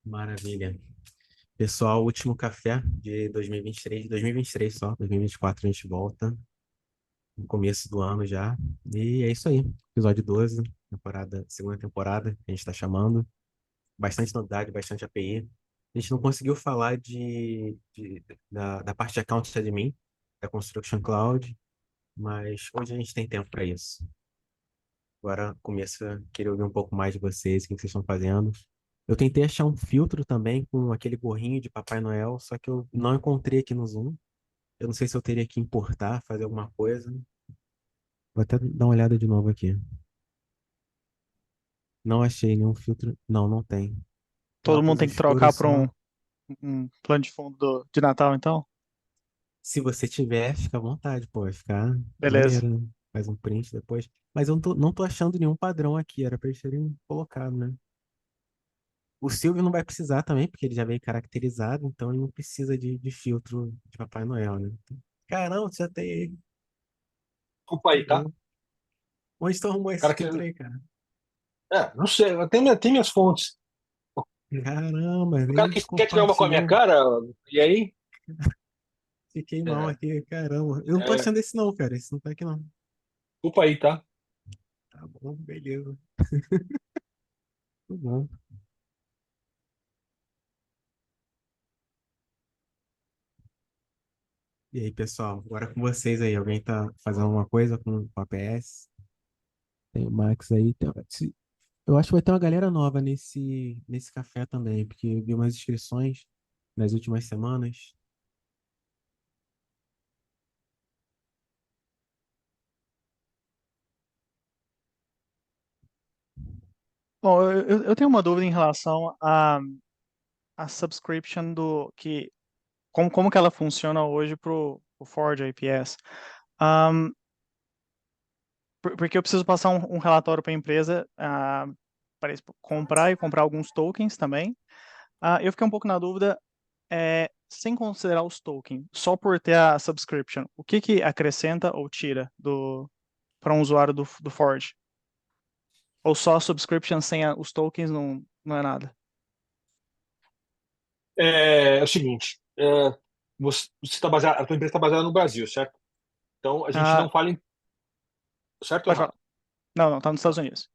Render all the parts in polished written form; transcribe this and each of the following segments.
Maravilha. Pessoal, último café de 2023, 2023 só, 2024 a gente volta, no começo do ano já. E é isso aí, episódio 12, segunda temporada, que a gente está chamando. Bastante novidade, bastante API. A gente não conseguiu falar da parte de account admin, da Construction Cloud, mas hoje a gente tem tempo para isso. Agora começa, queria ouvir um pouco mais de vocês, o que vocês estão fazendo. Eu tentei achar um filtro também com aquele gorrinho de Papai Noel, só que eu não encontrei aqui no Zoom. Eu não sei se eu teria que importar, fazer alguma coisa. Vou até dar uma olhada de novo aqui. Não achei nenhum filtro. Não, não tem. Todo mundo Óculos tem que trocar escuros para só. um plano de fundo de Natal, então? Se você tiver, fica à vontade, pô. Vai ficar Beleza. maneiro, né? Faz um print depois. Mas eu não tô achando nenhum padrão aqui. Era pra eles terem colocado, né? O Silvio não vai precisar também, porque ele já veio caracterizado, então ele não precisa de filtro de Papai Noel, né? Caramba, você já tem ele. Desculpa Que aí, tá? bom. Onde tu arrumou esse Cara que. filtro aí, cara? Não sei, tem minhas fontes. Caramba, O cara nem que quer tirar uma com a minha compartilhou. cara, e aí? Fiquei mal É, aqui, caramba. Eu não tô é, achando esse não, cara. Esse não tá aqui não. desculpa aí, tá? Tá bom, beleza. Tudo bom. E aí, pessoal, agora com vocês aí. Alguém tá fazendo alguma coisa com a PS? Tem o Max aí. Eu acho que vai ter uma galera nova nesse café também, porque eu vi umas inscrições nas últimas semanas. Bom, eu tenho uma dúvida em relação à subscription como que ela funciona hoje pro Ford IPS. Um, porque eu preciso passar um relatório para a empresa para comprar alguns tokens também. Eu fiquei um pouco na dúvida, sem considerar os tokens, só por ter a subscription, o que que acrescenta ou tira para um usuário do Ford? Ou só a subscription sem os tokens não é nada? É o seguinte, você tá baseado, a tua empresa está baseada no Brasil, certo? Então a gente Ah, não fala em certo ou pode falar. errado. Não, não, tá nos Estados Tá. Unidos.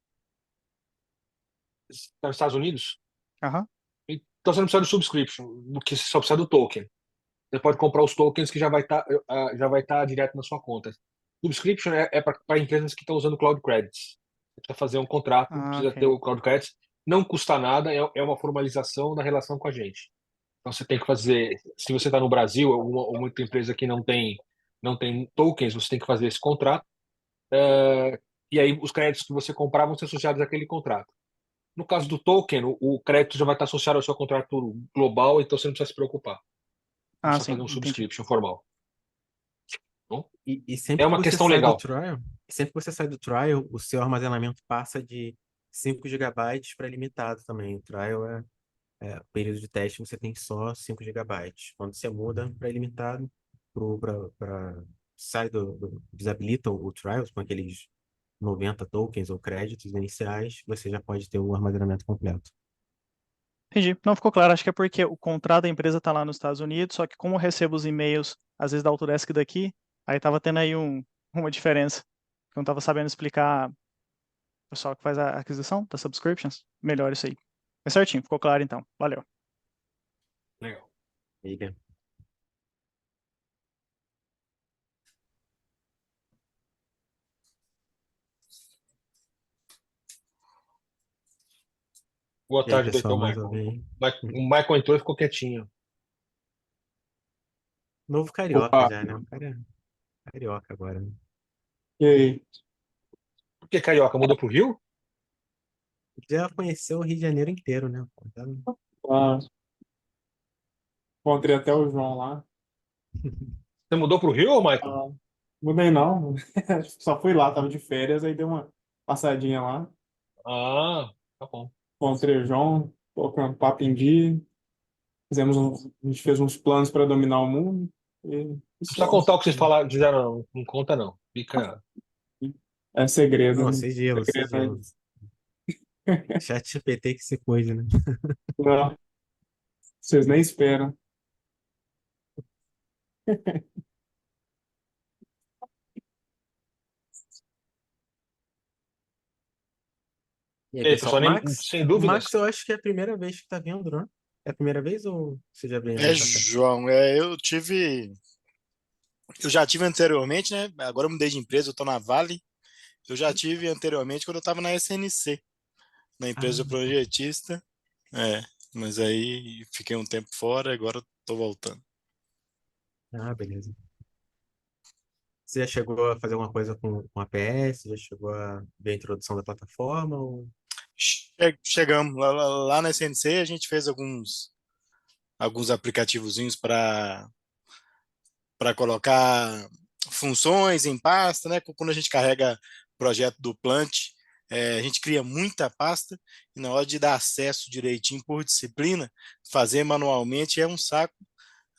Está nos Estados Unidos? Aham. Então você não precisa do subscription, do que você só precisa do token. Você pode comprar os tokens que já vai estar direto na sua conta. Subscription é para empresas que estão usando Cloud Credits. Você precisa fazer um contrato, Ah, precisa ter ok. o Cloud Credits. Não custa nada, é uma formalização da relação com a gente. Então você tem que fazer, se você está no Brasil, ou muita empresa que não tem tokens, você tem que fazer esse contrato. E aí os créditos que você comprar vão ser associados àquele contrato. No caso do token, o crédito já vai estar associado ao seu contrato global, então você não precisa se preocupar. Não Ah, precisa sim, fazer um entendi. subscription formal. Bom, E é sempre que uma você questão sai do legal. trial, sempre que você sai do trial, o seu armazenamento passa de 5 gigabytes para limitado também. O trial o período de teste você tem só 5 gigabytes. Quando você muda para ilimitado, sai desabilita o trials com aqueles 90 tokens ou créditos iniciais, você já pode ter o armazenamento completo. Entendi. Não ficou claro. Acho que é porque o contrato da empresa está lá nos Estados Unidos, só que como eu recebo os e-mails, às vezes da Autodesk daqui, aí tava tendo aí uma diferença. Eu não tava sabendo explicar o pessoal que faz a aquisição das subscriptions. Melhor isso aí. É certinho, ficou claro então. Valeu. Legal. Liga. Boa E aí, tarde, pessoal, doutor mais Michael. alguém? O Michael entrou e ficou quietinho. Novo carioca Opa, já, né? O cara é carioca agora, né? e aí? Por que Carioca mudou pro Rio? Já conheceu o Rio de Janeiro inteiro, né? Ah, encontrei até o João lá. Você mudou pro Rio, Michael? Ah, mudei não, só fui lá, tava de férias, aí dei uma passadinha lá. Ah, tá bom. Encontrei o João, colocamos papo em dia, a gente fez uns planos para dominar o mundo e Não precisa só. contar o que vocês falaram, fizeram, não. Não conta, não. Fica. É segredo, Não, né? sigilo, sigilo. Segredo, Chat GPT que se cuide, né? né? Vocês nem esperam. E aí, E aí, pessoal, pessoal, sem O Max dúvidas. eu acho que é a primeira vez que tá vindo, né? É a primeira vez ou você já veio É, no café? João, eu já tive anteriormente, né? Agora eu mudei de empresa, eu tô na Vale. Eu já tive anteriormente quando eu estava na SNC, na empresa Ah, projetista. É, mas aí fiquei um tempo fora, agora tô voltando. beleza. Você já chegou a fazer alguma coisa com APS? Já chegou a ver a introdução da plataforma? Ou... Chegamos lá na SNC, a gente fez alguns aplicativozinhos para colocar funções em pasta, né? Quando a gente carrega projeto do Plant, a gente cria muita pasta e na hora de dar acesso direitinho por disciplina, fazer manualmente é um saco.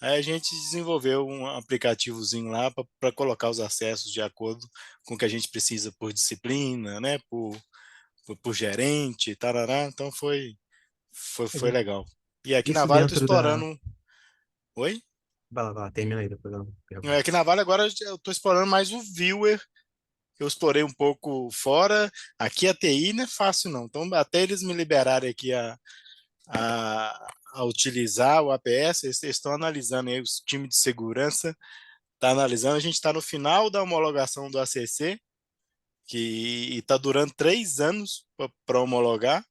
Aí a gente desenvolveu um aplicativozinho lá para colocar os acessos de acordo com o que a gente precisa por disciplina, né? Por gerente, tarará. Então foi legal. E aqui na Isso Vale eu tô dentro da. explorando. Oi? Vai lá, termina aí depois eu Aqui pergunto. na Vale agora eu estou explorando mais o Viewer. Eu explorei um pouco fora. Aqui a TI não é fácil, não. Então, até eles me liberarem aqui a utilizar o APS, eles estão analisando aí, os times de segurança está analisando. A gente está no final da homologação do ACC, que está durando 3 anos para homologar,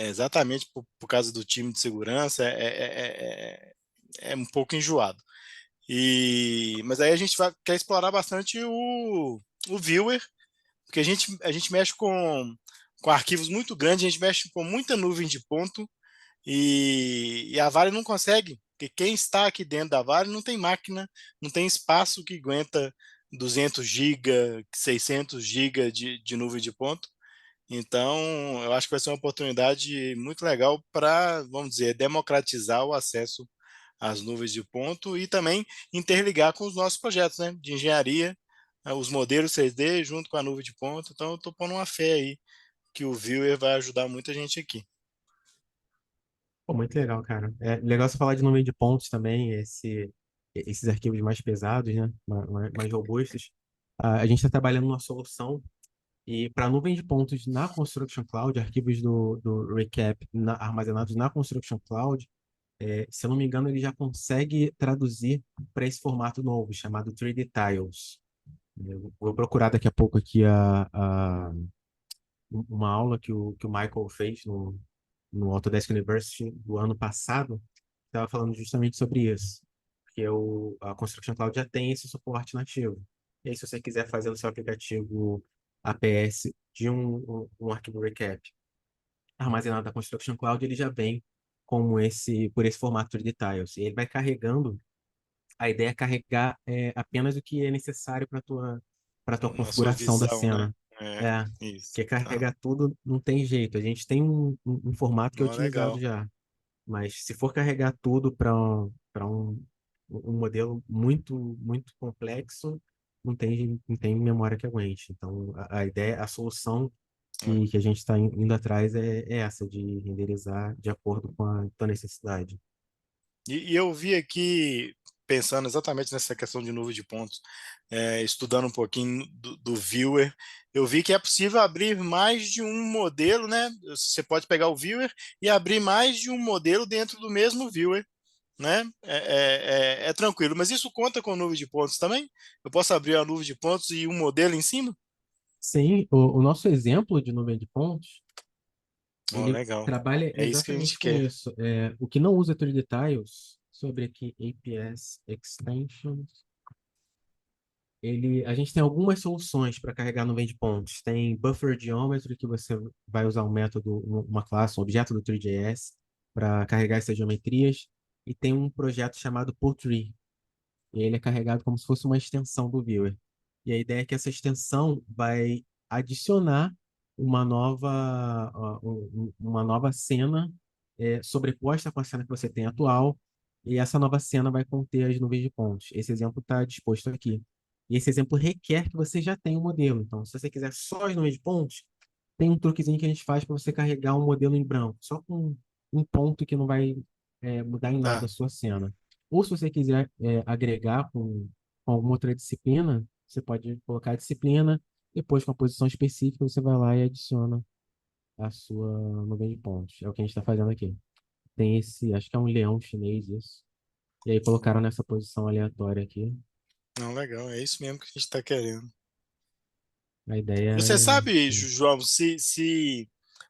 exatamente por causa do time de segurança. É um pouco enjoado. Mas aí a gente quer explorar bastante o Viewer, porque a gente mexe com arquivos muito grandes, a gente mexe com muita nuvem de ponto e a Vale não consegue, porque quem está aqui dentro da Vale não tem máquina, não tem espaço que aguenta 200 GB, 600 GB de nuvem de ponto. Então, eu acho que vai ser uma oportunidade muito legal para, vamos dizer, democratizar o acesso às nuvens de ponto e também interligar com os nossos projetos, né, de engenharia, os modelos 3D junto com a nuvem de ponto. Então, eu estou pondo uma fé aí que o Viewer vai ajudar muita gente aqui. Pô, muito legal, cara. É legal você falar de número de pontos também, esses arquivos mais pesados, né? Mais robustos. A gente está trabalhando numa solução e para nuvem de pontos na Construction Cloud, arquivos do Recap armazenados na Construction Cloud, se eu não me engano, ele já consegue traduzir para esse formato novo, chamado 3D Tiles. Eu vou procurar daqui a pouco aqui uma aula que o Michael fez no Autodesk University do ano passado, estava falando justamente sobre isso. Porque a Construction Cloud já tem esse suporte nativo. E aí, se você quiser fazer no seu aplicativo APS de um arquivo recap armazenado na Construction Cloud, ele já vem por esse formato de tiles. E ele vai carregando, a ideia é carregar apenas o que é necessário para tua Na sua configuração da visão, né? cena. É, É, isso. porque Tá. carregar tudo não tem jeito. A gente tem um formato que é Não, otimizado legal. já. Mas se for carregar tudo para um modelo muito, muito complexo, não tem memória que aguente. Então, a ideia, a solução que a gente está indo atrás é essa, de renderizar de acordo com a tua necessidade. E eu vi aqui, pensando exatamente nessa questão de nuvem de pontos, estudando um pouquinho do Viewer, eu vi que é possível abrir mais de um modelo, né? Você pode pegar o Viewer e abrir mais de um modelo dentro do mesmo Viewer, né? É tranquilo, mas isso conta com nuvem de pontos também? Eu posso abrir a nuvem de pontos e um modelo em cima? Sim, o nosso exemplo de nuvem de pontos, Oh, ele legal. trabalha É isso que a exatamente gente com quer. isso. O que não usa 3D Tiles, sobre aqui APS Extensions, a gente tem algumas soluções para carregar nuvem de pontos. Tem Buffer Geometry, que você vai usar um método, uma classe, um objeto do 3JS para carregar essas geometrias. E tem um projeto chamado PullTree. E ele é carregado como se fosse uma extensão do Viewer. E a ideia é que essa extensão vai adicionar uma nova cena sobreposta com a cena que você tem atual, e essa nova cena vai conter as nuvens de pontos. Esse exemplo está disposto aqui. E esse exemplo requer que você já tenha um modelo. Então, se você quiser só as nuvens de pontos, tem um truquezinho que a gente faz para você carregar um modelo em branco, só com um ponto que não vai mudar em nada Tá. a sua cena. Ou se você quiser agregar com alguma outra disciplina, você pode colocar a disciplina, depois com a posição específica você vai lá e adiciona a sua nuvem de pontos. É o que a gente está fazendo aqui. Tem esse, acho que é um leão chinês isso. E aí colocaram nessa posição aleatória aqui. Não, legal, é isso mesmo que a gente está querendo. A ideia Você é. sabe, João,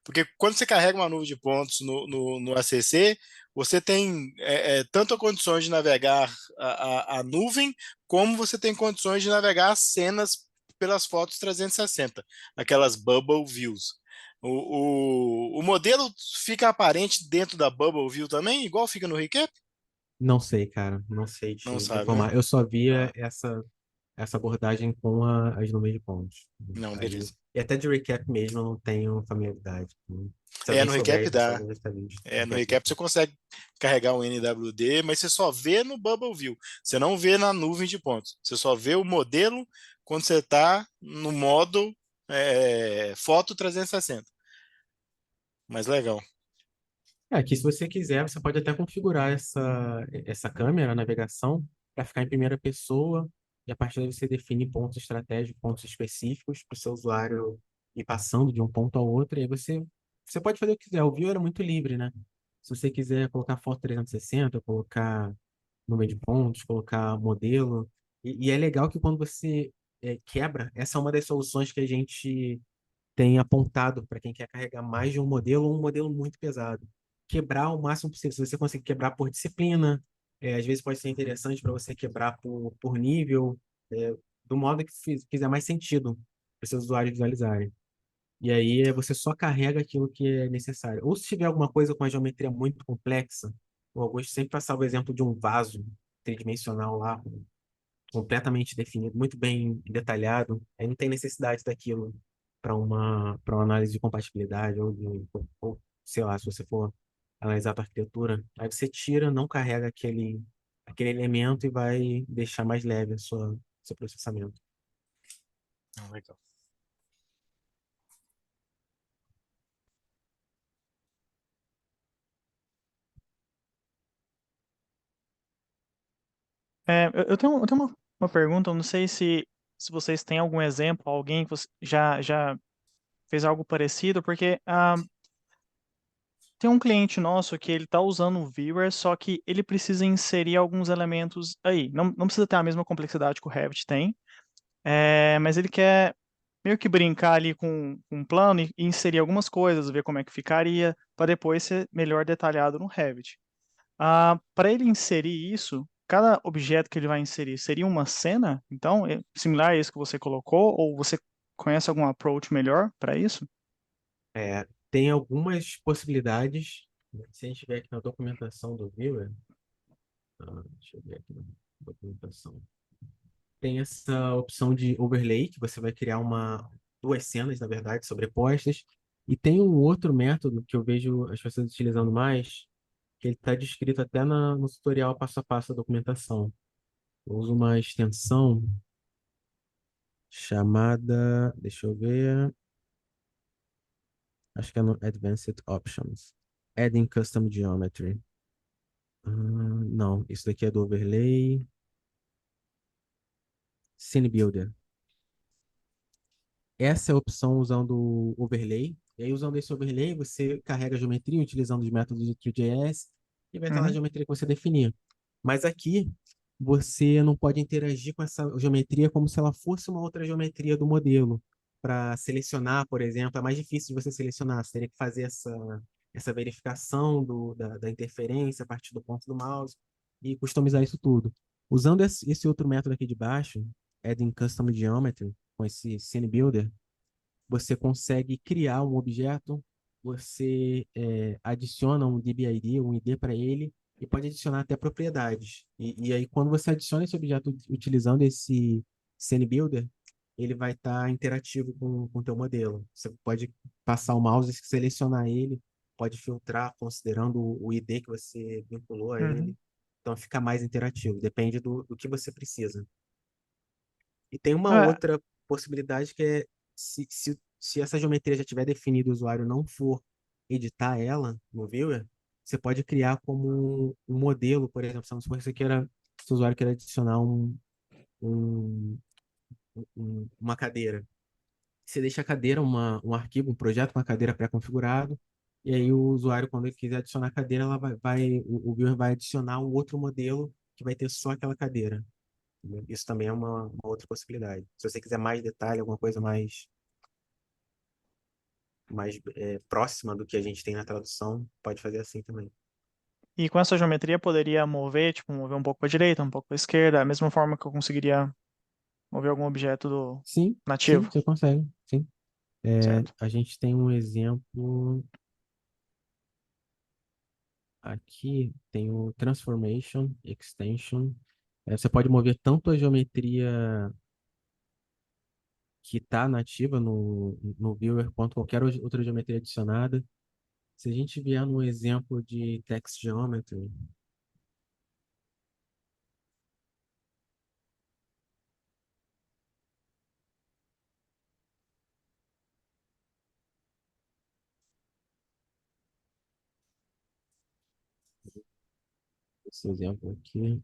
porque quando você carrega uma nuvem de pontos no ACC, você tem tanto a condições de navegar a nuvem, como você tem condições de navegar as cenas pelas fotos 360, aquelas bubble views. O modelo fica aparente dentro da bubble view também, igual fica no recap? Não sei, cara. Não sei Não te sabe, né? informar. Eu só via Ah, essa abordagem com as nuvens de pontos. não, Aí, beleza. e até de recap mesmo eu não tenho familiaridade. Se alguém No souber, recap aí, pessoal, dá. algum especialista, No recap. recap você consegue carregar o NWD, mas você só vê no Bubble View. Você não vê na nuvem de pontos. Você só vê o modelo quando você está no modo foto 360. Mas legal. Aqui, se você quiser, você pode até configurar essa câmera, a navegação, para ficar em primeira pessoa, e a partir daí você define pontos estratégicos, pontos específicos para o seu usuário ir passando de um ponto ao outro, e aí você pode fazer o que quiser. O view era muito livre, né? Se você quiser colocar foto 360, colocar número de pontos, colocar modelo, e é legal que quando você quebra, essa é uma das soluções que a gente tem apontado para quem quer carregar mais de um modelo ou um modelo muito pesado. Quebrar o máximo possível. Se você conseguir quebrar por disciplina, às vezes pode ser interessante para você quebrar por nível, do modo que fizer mais sentido para os seus usuários visualizarem. E aí você só carrega aquilo que é necessário. Ou se tiver alguma coisa com a geometria muito complexa, o Augusto sempre passava o exemplo de um vaso tridimensional lá, completamente definido, muito bem detalhado, aí não tem necessidade daquilo para uma análise de compatibilidade ou, sei lá, se você for analisar a tua arquitetura, aí você tira, não carrega aquele elemento e vai deixar mais leve seu processamento. Ah, legal. Eu tenho uma pergunta, eu não sei se vocês têm algum exemplo, alguém que já fez algo parecido, porque tem um cliente nosso que ele está usando o Viewer, só que ele precisa inserir alguns elementos aí. Não precisa ter a mesma complexidade que o Revit tem, mas ele quer meio que brincar ali com um plano e inserir algumas coisas, ver como é que ficaria, para depois ser melhor detalhado no Revit. Para ele inserir isso, cada objeto que ele vai inserir seria uma cena, então, similar a isso que você colocou, ou você conhece algum approach melhor para isso? Tem algumas possibilidades, né? Se a gente tiver aqui na documentação do Viewer, deixa eu ver aqui na documentação. Tem essa opção de overlay, que você vai criar duas cenas, na verdade, sobrepostas. E tem um outro método que eu vejo as pessoas utilizando mais, que ele está descrito até no tutorial passo a passo da documentação. Eu uso uma extensão chamada, deixa eu ver, acho que é no Advanced Options. Adding Custom Geometry. Não, isso daqui é do overlay. Scene Builder. Essa é a opção usando o overlay. E aí, usando esse overlay, você carrega a geometria utilizando os métodos do 3JS e vai estar lá a Uhum, geometria que você definir. Mas aqui, você não pode interagir com essa geometria como se ela fosse uma outra geometria do modelo. Para selecionar, por exemplo, é mais difícil de você selecionar. Você teria que fazer essa verificação da interferência a partir do ponto do mouse e customizar isso tudo. Usando esse outro método aqui de baixo, Adding Custom Geometry, com esse Scene Builder, você consegue criar um objeto, você adiciona um DBID, um ID para ele, e pode adicionar até propriedades. E aí, quando você adiciona esse objeto utilizando esse Scene Builder, ele vai estar interativo com o teu modelo. Você pode passar o mouse e selecionar ele, pode filtrar considerando o ID que você vinculou a uhum. ele. Então, fica mais interativo, depende do que você precisa. E tem uma Ah, outra possibilidade que é se essa geometria já tiver definida e o usuário não for editar ela no Viewer, você pode criar como um modelo, por exemplo, se você queira, se o usuário queira adicionar um, uma cadeira. Você deixa a cadeira, um arquivo, um projeto com a cadeira pré-configurado, e aí o usuário, quando ele quiser adicionar a cadeira, o viewer vai adicionar um outro modelo que vai ter só aquela cadeira. Entendeu? Isso também é uma outra possibilidade. Se você quiser mais detalhe, alguma coisa mais próxima do que a gente tem na tradução, pode fazer assim também. E com essa geometria poderia mover, tipo, mover um pouco para a direita, um pouco para a esquerda, da mesma forma que eu conseguiria mover algum objeto do Sim, sim, nativo, você consegue. Sim. certo? A gente tem um exemplo aqui, tem o Transformation, Extension. Você pode mover tanto a geometria que está nativa no viewer, quanto qualquer outra geometria adicionada. Se a gente vier num exemplo de Text Geometry, esse exemplo aqui,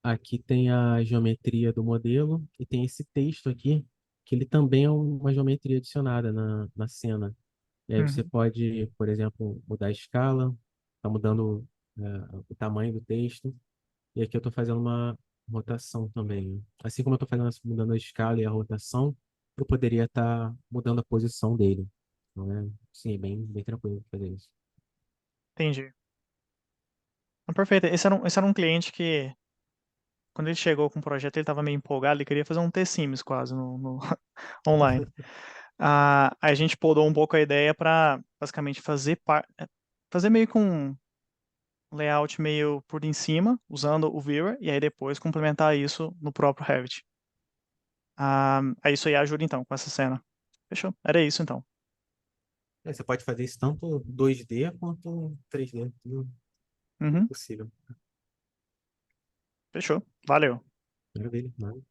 aqui tem a geometria do modelo e tem esse texto aqui, que ele também é uma geometria adicionada na cena. E aí você Uhum, pode, por exemplo, mudar a escala, tá mudando o tamanho do texto. E aqui eu estou fazendo uma rotação também. Assim como eu estou mudando a escala e a rotação, eu poderia estar mudando a posição dele. Então sim, é bem tranquilo fazer isso. entendi. Ah, perfeito. Esse era um cliente que, quando ele chegou com o projeto, ele estava meio empolgado, ele queria fazer um T-Sims quase no online. Aí a gente podou um pouco a ideia para basicamente fazer meio com um layout meio por em cima, usando o Viewer, e aí depois complementar isso no próprio Revit. Aí isso aí ajuda então com essa cena. Fechou? Era isso então. Você pode fazer isso tanto 2D quanto 3D, tudo Uhum, possível. fechou. Valeu. Maravilha, maravilha.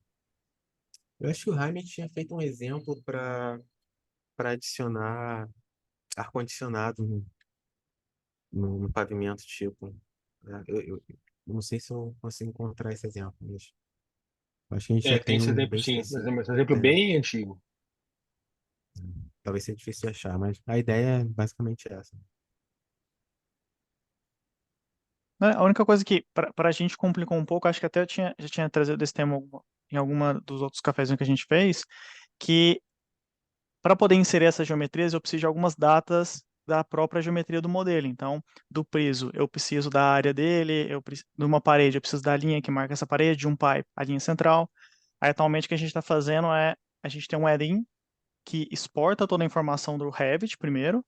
Eu acho que o Jaime tinha feito um exemplo para adicionar ar-condicionado no pavimento, tipo. Eu não sei se eu consigo encontrar esse exemplo, mas acho que a gente já Tem tem esse um exemplo, bem sim. específico. Esse exemplo É, bem antigo. talvez seja difícil de achar, mas a ideia é basicamente essa. Né, a única coisa que para a gente complicou um pouco, acho que até já tinha trazido esse tema em alguma dos outros cafezinhos que a gente fez, que para poder inserir essas geometrias eu preciso de algumas datas da própria geometria do modelo. Então, do piso eu preciso da área dele, de uma parede eu preciso da linha que marca essa parede, de um pipe a linha central. Aí, atualmente o que a gente está fazendo é a gente tem um add-in que exporta toda a informação do Revit primeiro,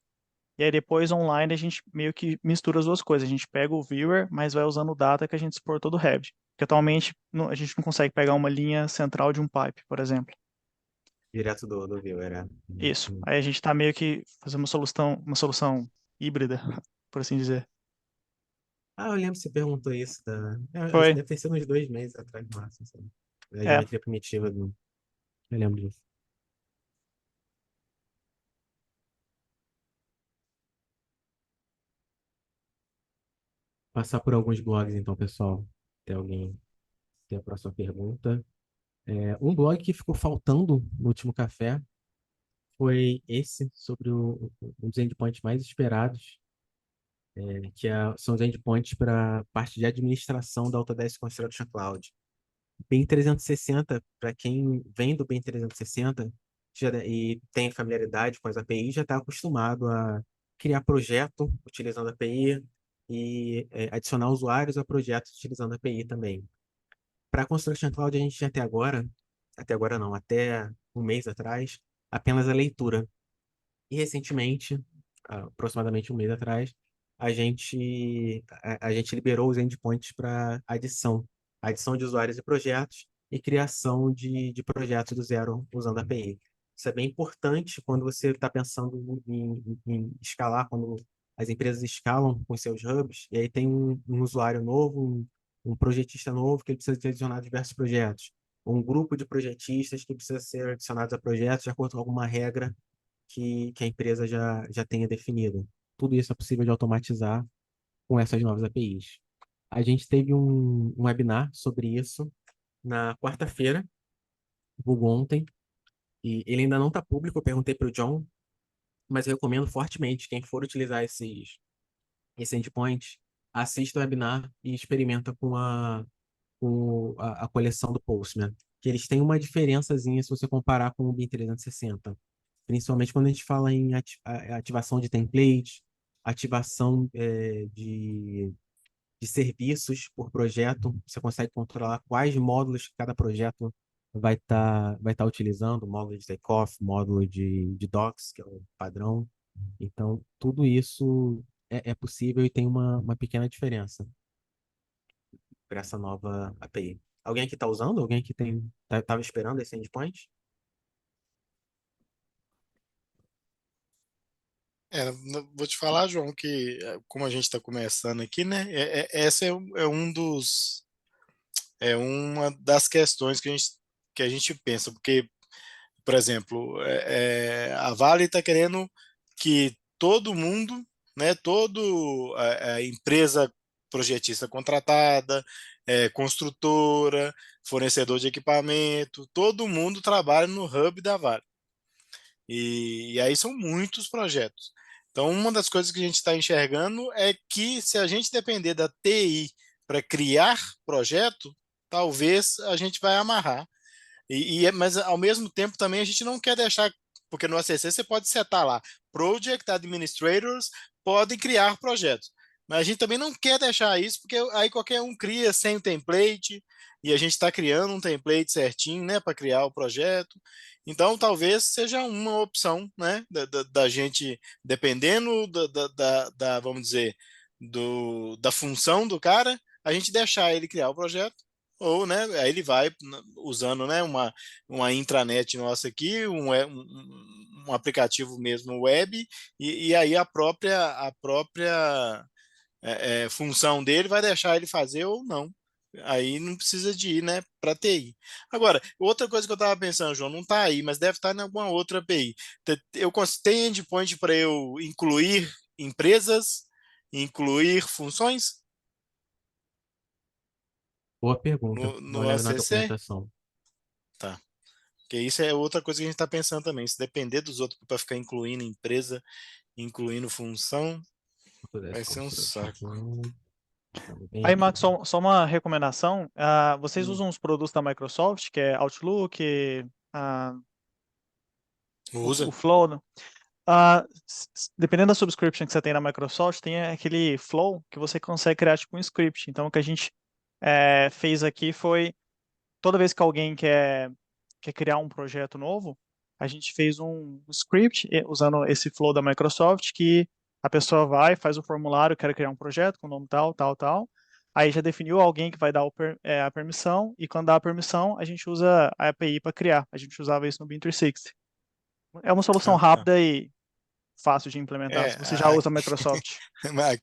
e aí depois online a gente meio que mistura as duas coisas. A gente pega o viewer, mas vai usando o data que a gente exportou do Revit. Porque atualmente a gente não consegue pegar uma linha central de um pipe, por exemplo. Direto do viewer, é. Isso. Aí a gente está meio que fazendo uma solução híbrida, por assim dizer. Ah, eu lembro que você perguntou isso. Foi. Deve ter sido uns 2 meses atrás, no máximo, assim. A É. geometria primitiva do. Eu lembro disso. Passar por alguns blogs, então, pessoal. Tem alguém tem a próxima pergunta. Um blog que ficou faltando no último café foi esse, sobre um dos endpoints mais esperados, são os endpoints para parte de administração da Autodesk Construction Cloud. BIM 360, para quem vem do BIM 360 e tem familiaridade com as APIs, já está acostumado a criar projeto utilizando a API e adicionar usuários a projetos utilizando a API também. Para a Construction Cloud, a gente tinha até agora não, até um mês atrás, apenas a leitura. E recentemente, aproximadamente um mês atrás, a gente liberou os endpoints para adição de usuários e projetos e criação de projetos do zero usando a API. Isso é bem importante quando você está pensando em escalar, quando as empresas escalam com seus hubs, e aí tem um usuário novo, um projetista novo que ele precisa de adicionar diversos projetos. um grupo de projetistas que precisa ser adicionados a projetos de acordo com alguma regra que a empresa já tenha definido. Tudo isso é possível de automatizar com essas novas APIs. A gente teve um webinar sobre isso na quarta-feira, vulgo ontem, e ele ainda não está público. Eu perguntei para o John, mas eu recomendo fortemente quem for utilizar esse endpoint, assista o webinar e experimenta com a coleção do Postman, que eles têm uma diferençazinha se você comparar com o BIM 360, principalmente quando a gente fala em ativação de template, ativação de serviços por projeto. Você consegue controlar quais módulos que cada projeto vai tá utilizando, módulo de takeoff, módulo de docs, que é o padrão. Então, tudo isso é possível e tem uma pequena diferença para essa nova API. Alguém aqui está usando? Alguém aqui estava esperando esse endpoint? Vou te falar, João, que como a gente está começando aqui, né? Essa é uma das questões que a gente pensa, porque, por exemplo, a Vale está querendo que todo mundo, né, todo a empresa projetista contratada, construtora, fornecedor de equipamento, todo mundo trabalha no hub da Vale. E aí são muitos projetos. Então, uma das coisas que a gente está enxergando é que se a gente depender da TI para criar projeto, talvez a gente vai amarrar. Mas ao mesmo tempo também a gente não quer deixar, porque no ACC você pode setar lá, Project Administrators podem criar projetos. Mas a gente também não quer deixar isso, porque aí qualquer um cria sem o template, e a gente está criando um template certinho, né, para criar o projeto. Então, talvez seja uma opção, né, da gente, dependendo vamos dizer, da função do cara, a gente deixar ele criar o projeto, ou, né, aí ele vai usando, né, uma intranet nossa aqui, um aplicativo mesmo web, e aí a própria função dele vai deixar ele fazer ou não. Aí não precisa de ir, né, para TI. Agora, outra coisa que eu estava pensando, João, não está aí, mas deve estar em alguma outra API. Tem endpoint para eu incluir empresas, incluir funções Boa pergunta. no Uma olhada na ACC? documentação. Tá. Porque isso é outra coisa que a gente está pensando também. Se depender dos outros para ficar incluindo empresa, incluindo função, vai Autodesk ser um saco. Construction. Estamos bem Aí, aqui. Max, só uma recomendação. Vocês Hum. usam os produtos da Microsoft, que é Outlook, ah, o Usa. Flow, né? Dependendo da subscription que você tem na Microsoft, tem aquele Flow que você consegue criar tipo um script. Então, o que a gente fez aqui foi, toda vez que alguém quer criar um projeto novo, a gente fez um script usando esse Flow da Microsoft, que a pessoa vai, faz o formulário, quer criar um projeto com nome tal, tal, tal. Aí já definiu alguém que vai dar a permissão, e quando dá a permissão, a gente usa a API para criar. A gente usava isso no BIM 360. É uma solução Ah, tá. rápida e fácil de implementar, É, se você já usa a Microsoft. mas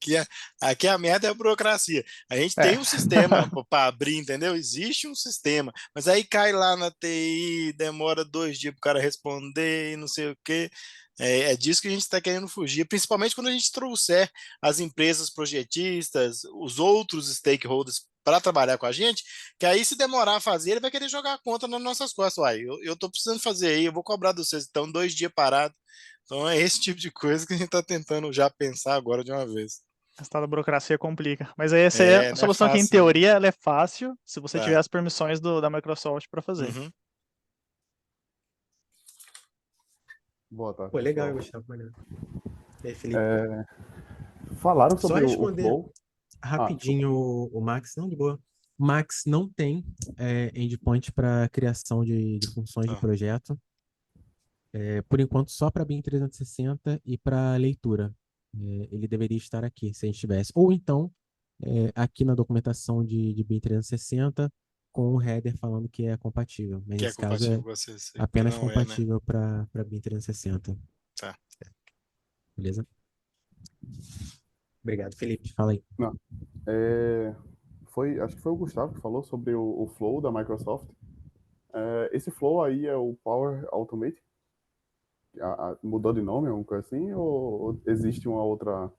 aqui a merda é a burocracia. A gente tem um sistema para abrir, entendeu? Existe um sistema, mas aí cai lá na TI, demora 2 dias para o cara responder e não sei o quê. É disso que a gente está querendo fugir, principalmente quando a gente trouxer as empresas projetistas, os outros stakeholders para trabalhar com a gente, que aí se demorar a fazer, ele vai querer jogar a conta nas nossas costas. Uai, eu estou precisando fazer aí, eu vou cobrar de vocês, então 2 dias parado. Então é esse tipo de coisa que a gente está tentando já pensar agora de uma vez. Essa tal da burocracia complica. Mas aí essa é a Não é solução que, em fácil, não. teoria, ela é fácil se você tiver Tá. as permissões da Microsoft para fazer. Uhum. Boa tarde, Pô, legal, pessoal. Gustavo. Maneiro. E aí, Felipe? Falaram Só sobre o responder Flow. Desculpa. rapidinho o Max, não, de boa. Max não tem endpoint para criação de funções de Tá. projeto. Por enquanto, só para BIM 360 e para leitura. Ele deveria estar aqui, se a gente tivesse. Ou então, aqui na documentação de BIM 360, com o header falando que é compatível. Mas Que é nesse caso compatível é com vocês, que apenas não é, né? compatível para BIM 360. Tá. Beleza? Obrigado, Felipe. Fala aí. Não. Acho que foi o Gustavo que falou sobre o Flow da Microsoft. Esse Flow aí é o Power Automate? Mudou de nome, alguma coisa assim? Ou existe uma outra?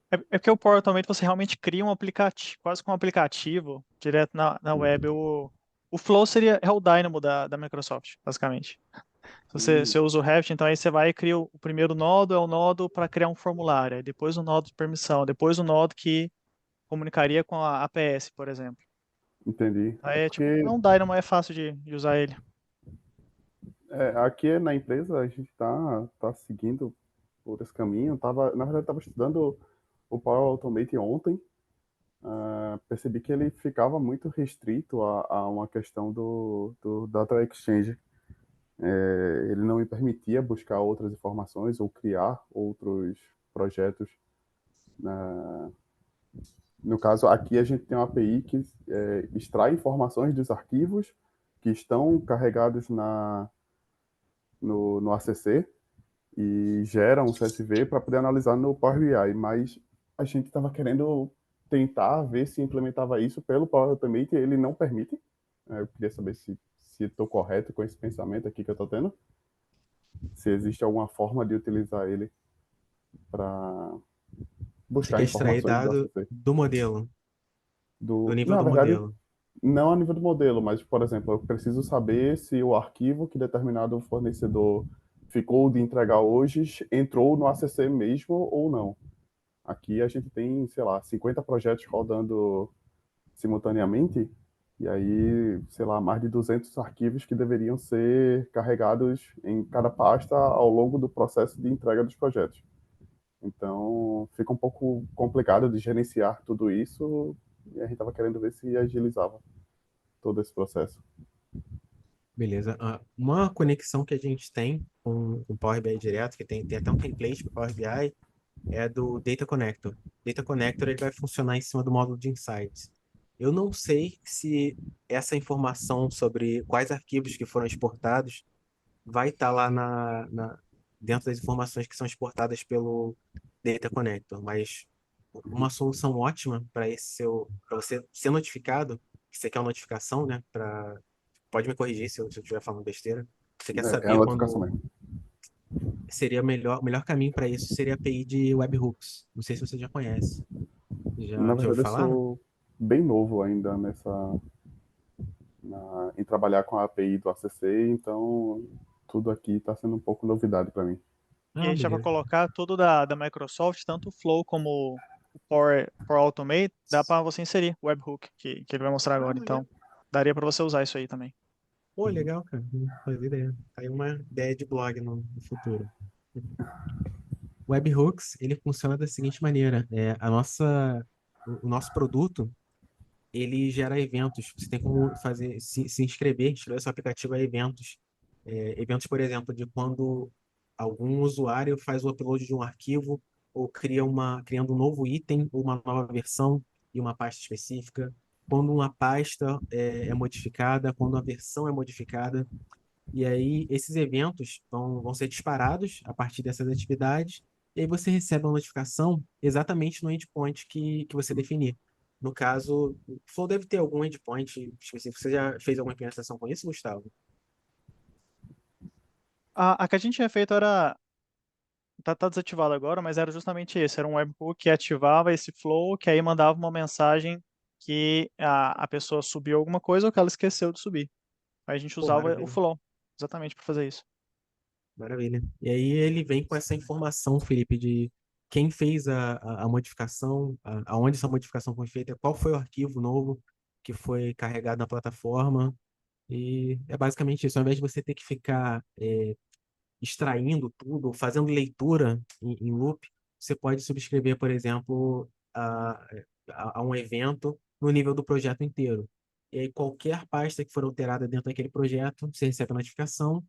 É porque o Power Automate você realmente cria um aplicativo, quase que um aplicativo direto na web. O Flow é o Dynamo da Microsoft, basicamente. Você usa o Raft, então aí você vai e cria o primeiro nodo, é o nodo para criar um formulário, aí depois o nodo de permissão, depois o nodo que comunicaria com a APS, por exemplo. Entendi. É Aí é tipo, é porque um Dynamo, é fácil de usar ele. aqui na empresa a gente tá seguindo por esse caminho. Na verdade, estava estudando o Power Automate ontem. Percebi que ele ficava muito restrito a uma questão do Data Exchange. Ele não me permitia buscar outras informações ou criar outros projetos. No caso, aqui a gente tem uma API que extrai informações dos arquivos que estão carregados no ACC e gera um CSV para poder analisar no Power BI, mas a gente estava querendo tentar ver se implementava isso pelo Power Automate e ele não permite. Eu queria saber se estou correto com esse pensamento aqui que eu estou tendo, se existe alguma forma de utilizar ele para Você buscar quer extrair informações do dado ACC. do modelo, do nível Na do verdade, modelo. não a nível do modelo, mas, por exemplo, eu preciso saber se o arquivo que determinado fornecedor ficou de entregar hoje entrou no ACC mesmo ou não. Aqui a gente tem, sei lá, 50 projetos rodando simultaneamente, e aí, sei lá, mais de 200 arquivos que deveriam ser carregados em cada pasta ao longo do processo de entrega dos projetos. Então, fica um pouco complicado de gerenciar tudo isso, e a gente estava querendo ver se agilizava todo esse processo. Beleza. Uma conexão que a gente tem com o Power BI direto, que tem até um template para Power BI, é do Data Connector. Data Connector ele vai funcionar em cima do módulo de Insights. Eu não sei se essa informação sobre quais arquivos que foram exportados vai estar lá dentro das informações que são exportadas pelo Data Connector, mas uma solução ótima para você ser notificado, que você quer uma notificação, né? Pode me corrigir se eu estiver falando besteira. Você quer É a saber notificação quando mesmo. seria o melhor caminho para isso seria a API de webhooks. Não sei se você já conhece. Na Já ouviu verdade, eu falar? Não? sou bem novo ainda em trabalhar com a API do ACC, então tudo aqui está sendo um pouco novidade para mim. E Ah, aí já para beleza. colocar tudo da Microsoft, tanto o Flow como o Power Automate, dá para você inserir o webhook, que ele vai mostrar Ah, agora. legal. Então, daria para você usar isso aí também. Pô, legal, cara. Não fazia ideia. Tá aí uma ideia de blog no futuro. Webhooks, ele funciona da seguinte maneira. O nosso produto, ele gera eventos. Você tem como se inscrever seu aplicativo a eventos. Eventos, por exemplo, de quando algum usuário faz o upload de um arquivo ou criando um novo item ou uma nova versão em uma pasta específica. Quando uma pasta é modificada, quando uma versão é modificada. E aí, esses eventos vão ser disparados a partir dessas atividades, e aí você recebe uma notificação exatamente no endpoint que você definir. No caso, o Flow deve ter algum endpoint específico. Você já fez alguma implementação com isso, Gustavo? A que a gente tinha feito era. Tá desativado agora, mas era justamente esse. Era um webhook que ativava esse flow, que aí mandava uma mensagem que a pessoa subiu alguma coisa ou que ela esqueceu de subir. Aí a gente Pô, usava o maravilha. flow exatamente para fazer isso. Maravilha. E aí ele vem com essa informação, Felipe, de quem fez a modificação, aonde essa modificação foi feita, qual foi o arquivo novo que foi carregado na plataforma. E é basicamente isso. Ao invés de você ter que ficar extraindo tudo, fazendo leitura em loop, você pode subscrever, por exemplo, a um evento no nível do projeto inteiro. E aí, qualquer pasta que for alterada dentro daquele projeto, você recebe a notificação,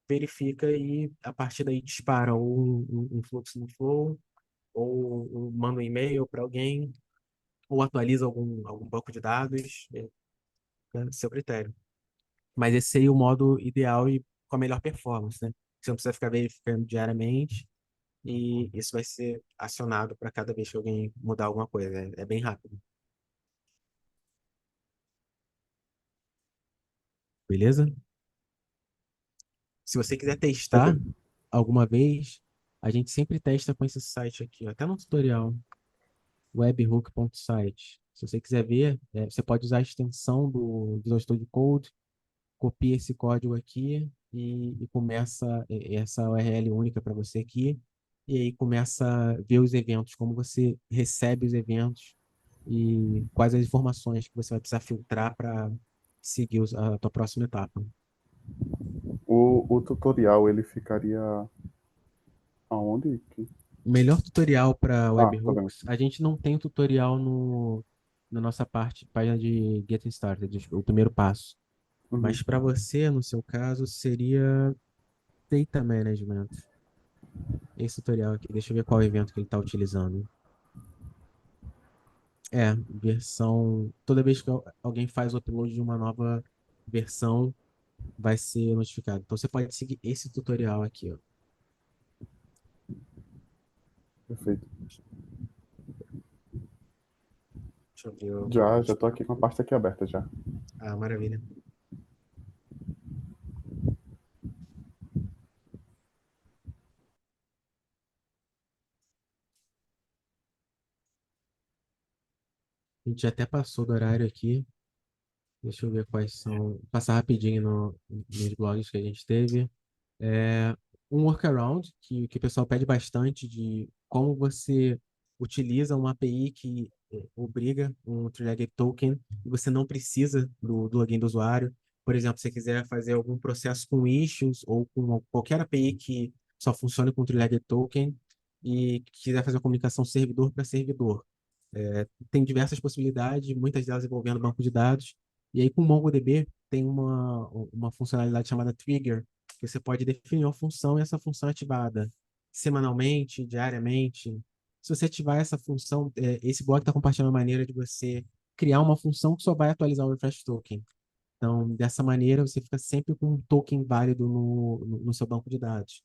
verifica e, a partir daí, dispara ou um fluxo no Flow, ou manda um e-mail para alguém, ou atualiza algum banco de dados, a seu critério. Mas esse seria o modo ideal e com a melhor performance, né? Você não precisa ficar verificando diariamente e isso vai ser acionado para cada vez que alguém mudar alguma coisa. É bem rápido. beleza? Se você quiser testar Perfeito. alguma vez, a gente sempre testa com esse site aqui, ó, até no tutorial, webhook.site. Se você quiser ver, você pode usar a extensão do Visual Studio Code, copia esse código aqui e começa essa URL única para você aqui, e aí começa a ver os eventos, como você recebe os eventos e quais as informações que você vai precisar filtrar para seguir a tua próxima etapa. O tutorial, ele ficaria aonde? O melhor tutorial para Ah, tá vendo. webhooks, a gente não tem tutorial na nossa página de Getting Started, o primeiro passo. Uhum. Mas para você, no seu caso, seria Data Management. Esse tutorial aqui, deixa eu ver qual evento que ele está utilizando. Versão. Toda vez que alguém faz o upload de uma nova versão, vai ser notificado. Então você pode seguir esse tutorial aqui, ó. Perfeito. Deixa eu ver. Já tô aqui com a pasta aqui aberta já. Ah, maravilha. A gente até passou do horário aqui. Deixa eu ver quais são. Passar rapidinho nos blogs que a gente teve. É um workaround que o pessoal pede bastante de como você utiliza uma API que obriga um three-legged token e você não precisa do login do usuário. Por exemplo, se você quiser fazer algum processo com issues ou com qualquer API que só funcione com three-legged token e quiser fazer a comunicação servidor para servidor. Tem diversas possibilidades, muitas delas envolvendo banco de dados. E aí, com o MongoDB, tem uma funcionalidade chamada Trigger, que você pode definir uma função e essa função é ativada semanalmente, diariamente. Se você ativar essa função, esse blog está compartilhando uma maneira de você criar uma função que só vai atualizar o refresh token. Então, dessa maneira, você fica sempre com um token válido no seu banco de dados.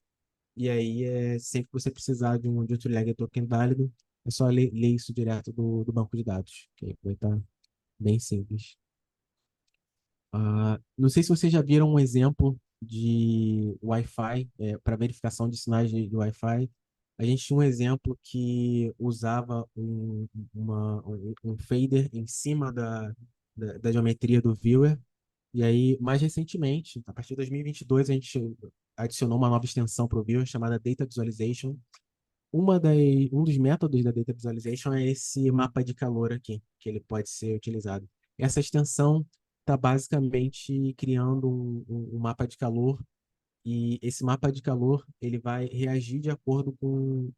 E aí, sempre que você precisar de um two-legged token válido, é só ler isso direto do banco de dados, que aí vai estar bem simples. Não sei se vocês já viram um exemplo de Wi-Fi, para verificação de sinais de Wi-Fi. A gente tinha um exemplo que usava um fader em cima da geometria do viewer. E aí, mais recentemente, a partir de 2022, a gente adicionou uma nova extensão para o viewer chamada Data Visualization. Um dos métodos da Data Visualization é esse mapa de calor aqui, que ele pode ser utilizado. Essa extensão está basicamente criando um mapa de calor e esse mapa de calor ele vai reagir de acordo com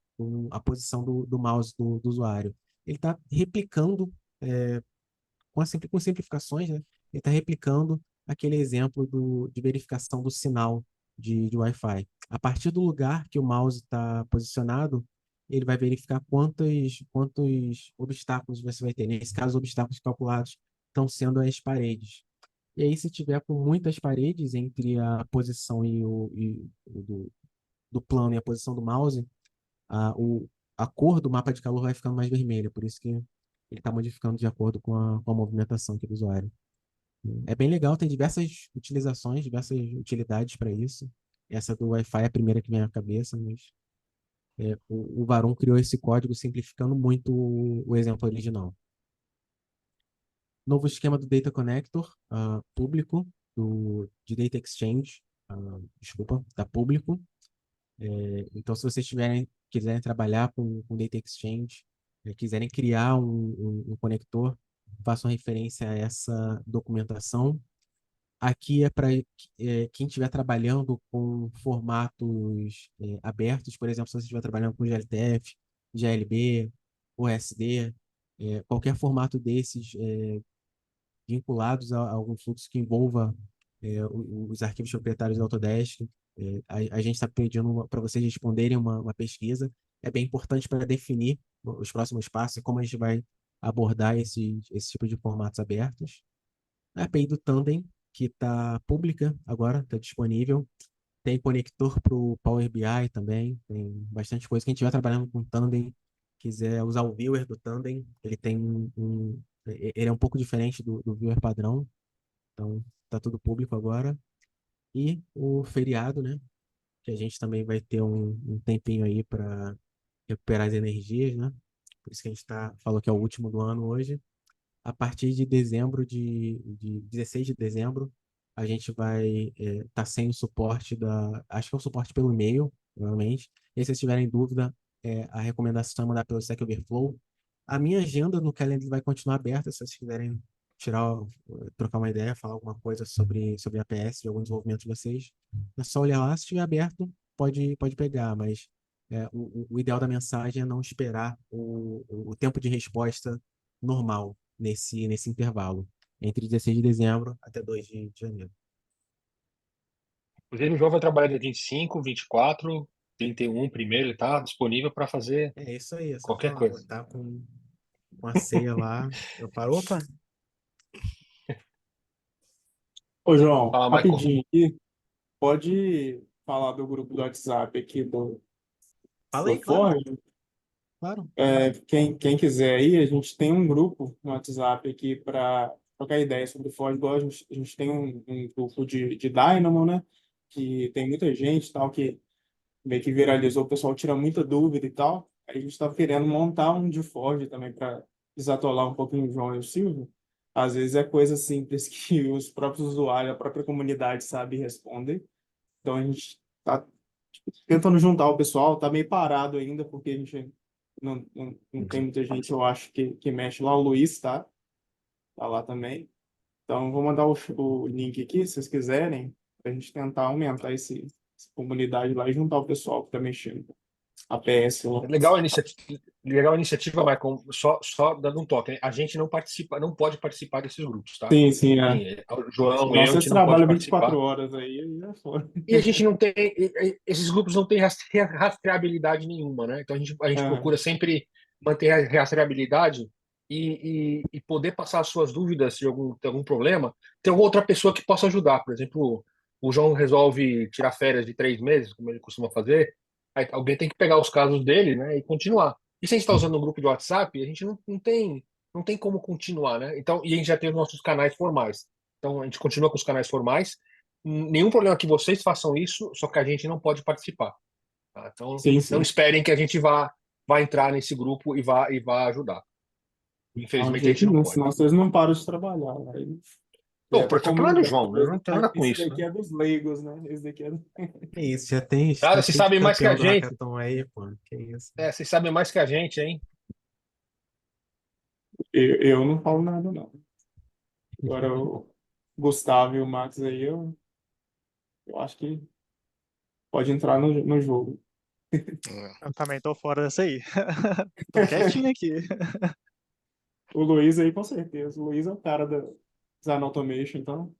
a posição do mouse do usuário. Ele está replicando, com simplificações, né? Ele está replicando aquele exemplo de verificação do sinal de Wi-Fi. A partir do lugar que o mouse está posicionado, ele vai verificar quantos obstáculos você vai ter. Nesse caso, os obstáculos calculados estão sendo as paredes. E aí, se tiver com muitas paredes entre a posição do plano e a posição do mouse, a cor do mapa de calor vai ficando mais vermelha. Por isso que ele está modificando de acordo com a movimentação aqui do usuário. É bem legal, tem diversas utilizações, diversas utilidades para isso. Essa do Wi-Fi é a primeira que vem à cabeça, mas o Varon criou esse código simplificando muito o exemplo original. Novo esquema do Data Connector, público, de Data Exchange, desculpa, da público. Então, se vocês quiserem trabalhar com Data Exchange, quiserem criar um conector, façam referência a essa documentação. Aqui é para quem estiver trabalhando com formatos abertos, por exemplo, se você estiver trabalhando com GLTF, GLB, OSD, qualquer formato desses vinculados a algum fluxo que envolva os arquivos proprietários do Autodesk. A gente está pedindo para vocês responderem uma pesquisa. É bem importante para definir os próximos passos e como a gente vai abordar esse tipo de formatos abertos. A API do Tandem, que está pública agora, está disponível. Tem conector para o Power BI também, tem bastante coisa. Quem estiver trabalhando com Tandem, quiser usar o viewer do Tandem, ele tem ele é um pouco diferente do viewer padrão. Então, tá tudo público agora. E o feriado, né? Que a gente também vai ter um tempinho aí para recuperar as energias, né? Por isso que a gente falou que é o último do ano hoje. A partir de dezembro, de 16 de dezembro, a gente vai estar sem o suporte acho que é o suporte pelo e-mail, provavelmente. E se vocês tiverem dúvida, a recomendação é mandar pelo Stack Overflow. A minha agenda no Calendly vai continuar aberta, se vocês quiserem trocar uma ideia, falar alguma coisa sobre APS, de algum desenvolvimento de vocês. É só olhar lá, se estiver aberto, pode pegar, mas o ideal da mensagem é não esperar o tempo de resposta normal nesse intervalo, entre 16 de dezembro até 2 de janeiro. Inclusive, o João vai trabalhar dia 25, 24, 31, primeiro, ele tá disponível para fazer É isso aí, é só qualquer falar, coisa. vou estar com a ceia lá. Eu paro, opa, Ô, João, Fala, Michael. rapidinho aqui, pode falar do grupo do WhatsApp aqui fala do aí, claro, Ford? claro. Quem quiser aí, a gente tem um grupo no WhatsApp aqui para trocar ideia sobre o Ford. Igual a gente tem um grupo de Dynamo, né? Que tem muita gente e tal, que meio que viralizou, o pessoal tira muita dúvida e tal. Aí a gente está querendo montar um de Ford também para desatolar um pouquinho o João e o Silvio. Às vezes é coisa simples que os próprios usuários, a própria comunidade sabe e respondem. Então a gente está tentando juntar o pessoal, tá meio parado ainda, porque a gente não tem muita gente, eu acho, que mexe lá. O Luiz tá lá também. Então, vou mandar o link aqui, se vocês quiserem, para a gente tentar aumentar essa comunidade lá e juntar o pessoal que está mexendo. A PS lá. Legal a iniciativa, Michael. Só dando um toque, né? A gente não participa, não pode participar desses grupos, tá? Sim, sim, é. Sim, o João, Senão eu, a vocês gente não pode trabalham 24 participar. horas aí é foda. E a gente não tem, esses grupos não têm rastreabilidade nenhuma, né? Então a gente É, procura sempre manter a rastreabilidade e poder passar as suas dúvidas de algum problema, ter alguma outra pessoa que possa ajudar. Por exemplo, o João resolve tirar férias de 3 meses, como ele costuma fazer, aí alguém tem que pegar os casos dele, né, e continuar. E se a gente está usando um grupo de WhatsApp, a gente não tem como continuar, né? Então, e a gente já tem os nossos canais formais. Então a gente continua com os canais formais. Nenhum problema que vocês façam isso, só que a gente não pode participar. Tá? Então, sim, não sim. esperem que a gente vá entrar nesse grupo e vá ajudar. Não, de Infelizmente, a jeito gente não nenhum, pode. senão vocês não param de trabalhar. Aí, Bom, é da porque o problema é do comunidade. João, né? Não tem nada com Esse isso, daqui né? é dos leigos, né? Esse daqui é do... Que isso, já tem, Nada, tá vocês cheio de sabem mais que a campeão do gente. hackathon aí, pô, que isso. Vocês sabem mais que a gente, hein? Eu não falo nada, não. Agora o Gustavo e o Max aí, eu acho que pode entrar no jogo. Eu também tô fora dessa aí. Tô quietinho aqui. O Luiz aí, com certeza. O Luiz é o cara da Design Automation, então.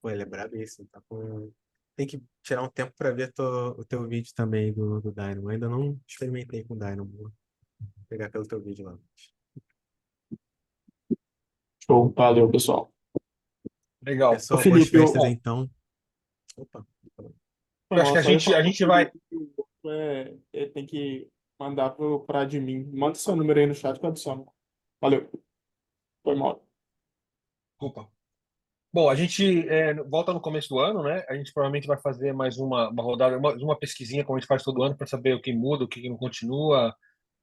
Pô, ele é brabíssimo, Tem que tirar um tempo para ver o teu vídeo também do Dynamo. Eu ainda não experimentei com o Dynamo. Vou pegar pelo teu vídeo lá. Show. Valeu, pessoal. Legal. Ô, Pessoal, boas Felipe, festas Bom, então. Opa. eu acho que a só ia gente, falar a pro gente vai. Felipe que o outro tem que mandar pra admin. Manda seu número aí no chat que eu adiciono. Valeu. Foi mal. Opa. Bom, a gente volta no começo do ano, né? A gente provavelmente vai fazer mais uma rodada, uma pesquisinha, como a gente faz todo ano, para saber o que muda, o que não continua,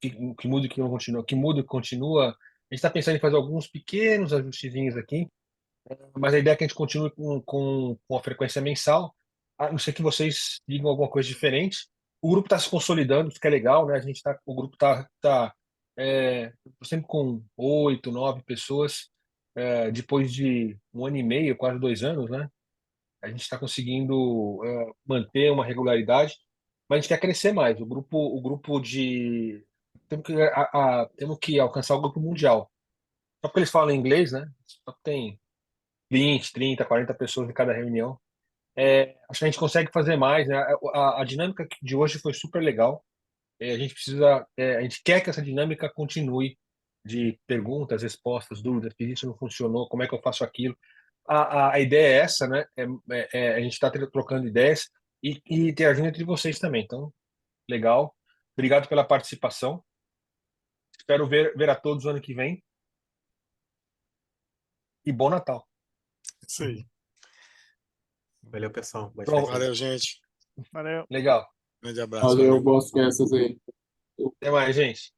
o que muda e o que não continua, o que muda e o que continua. A gente está pensando em fazer alguns pequenos ajustezinhos aqui, mas a ideia é que a gente continue com a frequência mensal, a não ser que vocês digam alguma coisa diferente. O grupo está se consolidando, isso que é legal, né? O grupo tá sempre com 8, 9 pessoas, depois de 1 ano e meio, quase 2 anos, né? A gente está conseguindo manter uma regularidade, mas a gente quer crescer mais. O grupo de temos que alcançar o grupo mundial. Só porque eles falam inglês, né? Só que tem 20, 30, 40 pessoas em cada reunião. Acho que a gente consegue fazer mais, né? A dinâmica de hoje foi super legal. A gente quer que essa dinâmica continue de perguntas, respostas, dúvidas, se isso não funcionou, como é que eu faço aquilo. A ideia é essa, né? A gente está trocando ideias e interagindo entre vocês também. Então, legal. Obrigado pela participação. Espero ver a todos o ano que vem. E bom Natal. Isso aí. Valeu, pessoal. Boa Pronto. festas. Valeu, gente. Valeu. Legal. Grande abraço. Valeu, Valeu. boas festas aí. Até mais, gente.